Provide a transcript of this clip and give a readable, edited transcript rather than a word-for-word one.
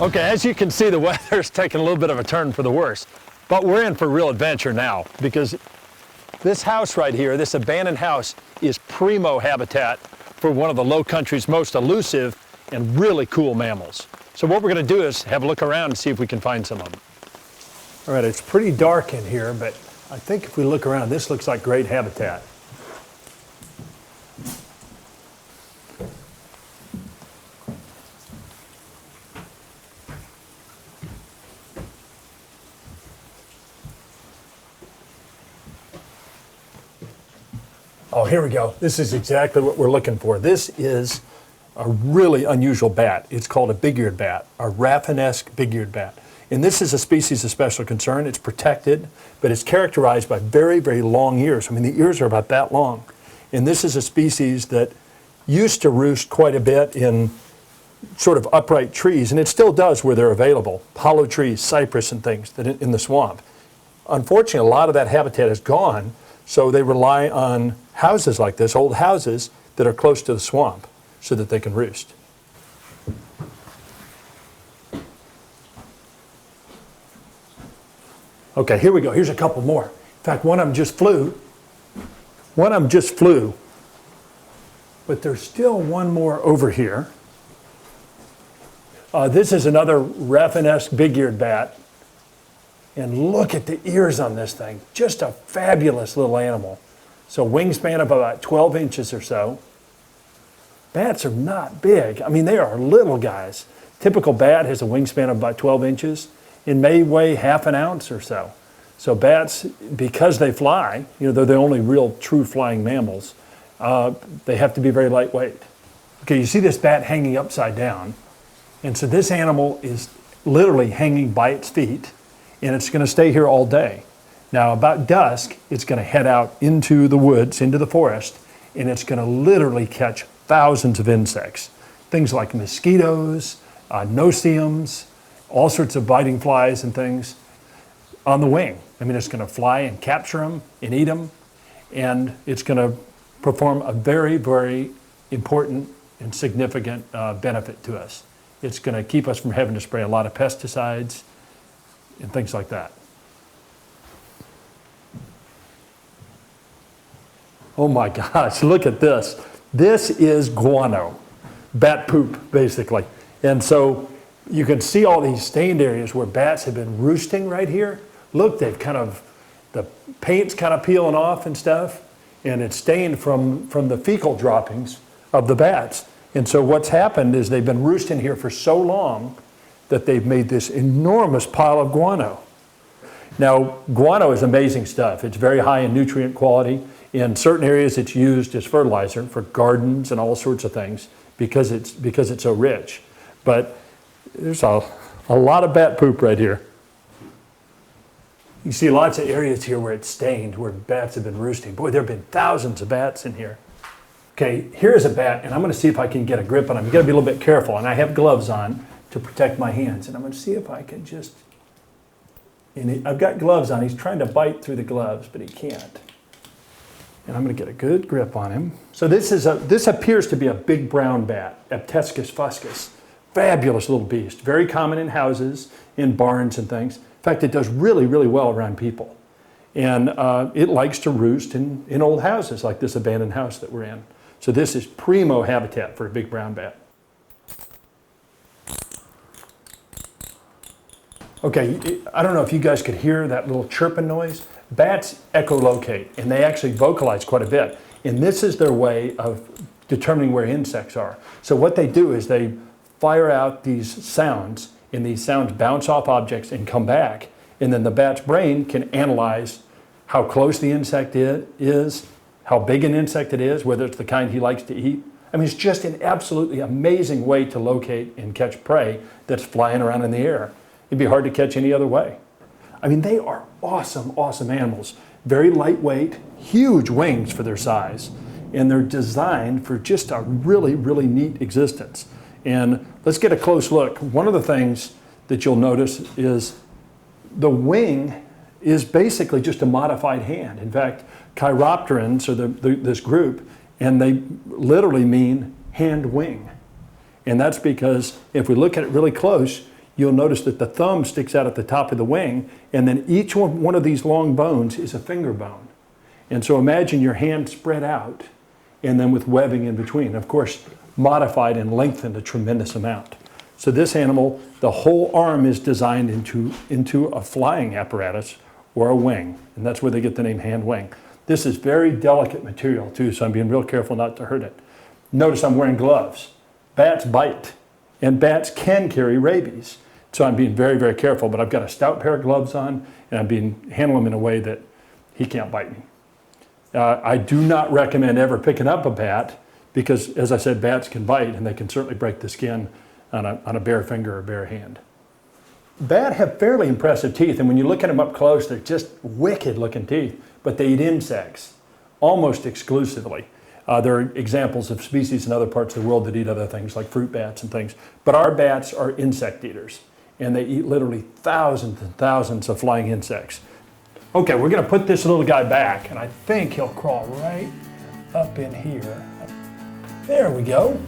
Okay, as you can see, the weather's taking a little bit of a turn for the worse, but we're in for real adventure now because this house right here, this abandoned house, is primo habitat for one of the low country's most elusive and really cool mammals. So what we're going to do is have a look around and see if we can find some of them. All right, it's pretty dark in here, but I think if we look around, this looks like great habitat. Oh, here we go. This is exactly what we're looking for. This is a really unusual bat. It's called a big-eared bat, a Raffinesque big-eared bat. And this is a species of special concern. It's protected, but it's characterized by very, very long ears. I mean, the ears are about that long. And this is a species that used to roost quite a bit in sort of upright trees, and it still does where they're available, hollow trees, cypress and things that in the swamp. Unfortunately, a lot of that habitat is gone, so they rely on houses like this, old houses that are close to the swamp so that they can roost. Okay, here we go. Here's a couple more. In fact, one of them just flew. But there's still one more over here. This is another Raffinesque big-eared bat. And look at the ears on this thing. Just a fabulous little animal. So wingspan of about 12 inches or so. Bats are not big. I mean, they are little guys. Typical bat has a wingspan of about 12 inches. It may weigh half an ounce or so. So bats, because they fly, you know, they're the only real true flying mammals, they have to be very lightweight. Okay, you see this bat hanging upside down. And so this animal is literally hanging by its feet, and it's going to stay here all day. Now, about dusk, it's going to head out into the woods, into the forest, and it's going to literally catch thousands of insects. Things like mosquitoes, no-see-ums, all sorts of biting flies and things on the wing. I mean, it's going to fly and capture them and eat them, and it's going to perform a very, very important and significant benefit to us. It's going to keep us from having to spray a lot of pesticides and things like that. Oh my gosh, look at this. This is guano, bat poop, basically. And so you can see all these stained areas where bats have been roosting right here. Look, they've kind of, the paint's kind of peeling off and stuff, and it's stained from the fecal droppings of the bats. And so what's happened is they've been roosting here for so long that they've made this enormous pile of guano. Now, guano is amazing stuff. It's very high in nutrient quality. In certain areas, it's used as fertilizer for gardens and all sorts of things because it's so rich. But there's a lot of bat poop right here. You see lots of areas here where it's stained, where bats have been roosting. Boy, there have been thousands of bats in here. Okay, here's a bat, and I'm going to see if I can get a grip on him. You've got to be a little bit careful, and I have gloves on to protect my hands. And I'm going to see if I can just, I've got gloves on. He's trying to bite through the gloves, but he can't. And I'm going to get a good grip on him. So this appears to be a big brown bat, Aptescus fuscus. Fabulous little beast, very common in houses, in barns and things. In fact, it does really, really well around people. And it likes to roost in old houses like this abandoned house that we're in. So this is primo habitat for a big brown bat. Okay, I don't know if you guys could hear that little chirping noise. Bats echolocate, and they actually vocalize quite a bit. And this is their way of determining where insects are. So what they do is they fire out these sounds, and these sounds bounce off objects and come back. And then the bat's brain can analyze how close the insect is, how big an insect it is, whether it's the kind he likes to eat. I mean, it's just an absolutely amazing way to locate and catch prey that's flying around in the air. It'd be hard to catch any other way. I mean, they are awesome, awesome animals. Very lightweight, huge wings for their size, and they're designed for just a really, really neat existence. And let's get a close look. One of the things that you'll notice is the wing is basically just a modified hand. In fact, chiropterans are this group, and they literally mean hand wing. And that's because if we look at it really close, you'll notice that the thumb sticks out at the top of the wing, and then each one of these long bones is a finger bone. And so imagine your hand spread out, and then with webbing in between. Of course, modified and lengthened a tremendous amount. So this animal, the whole arm is designed into a flying apparatus or a wing, and that's where they get the name hand wing. This is very delicate material too, so I'm being real careful not to hurt it. Notice I'm wearing gloves. Bats bite, and bats can carry rabies. So I'm being very, very careful, but I've got a stout pair of gloves on, and I'm handling him in a way that he can't bite me. I do not recommend ever picking up a bat because, as I said, bats can bite, and they can certainly break the skin on a bare finger or bare hand. Bat have fairly impressive teeth, and when you look at them up close, they're just wicked looking teeth, but they eat insects almost exclusively. There are examples of species in other parts of the world that eat other things like fruit bats and things, but our bats are insect eaters, and they eat literally thousands and thousands of flying insects. Okay, we're gonna put this little guy back, and I think he'll crawl right up in here. There we go.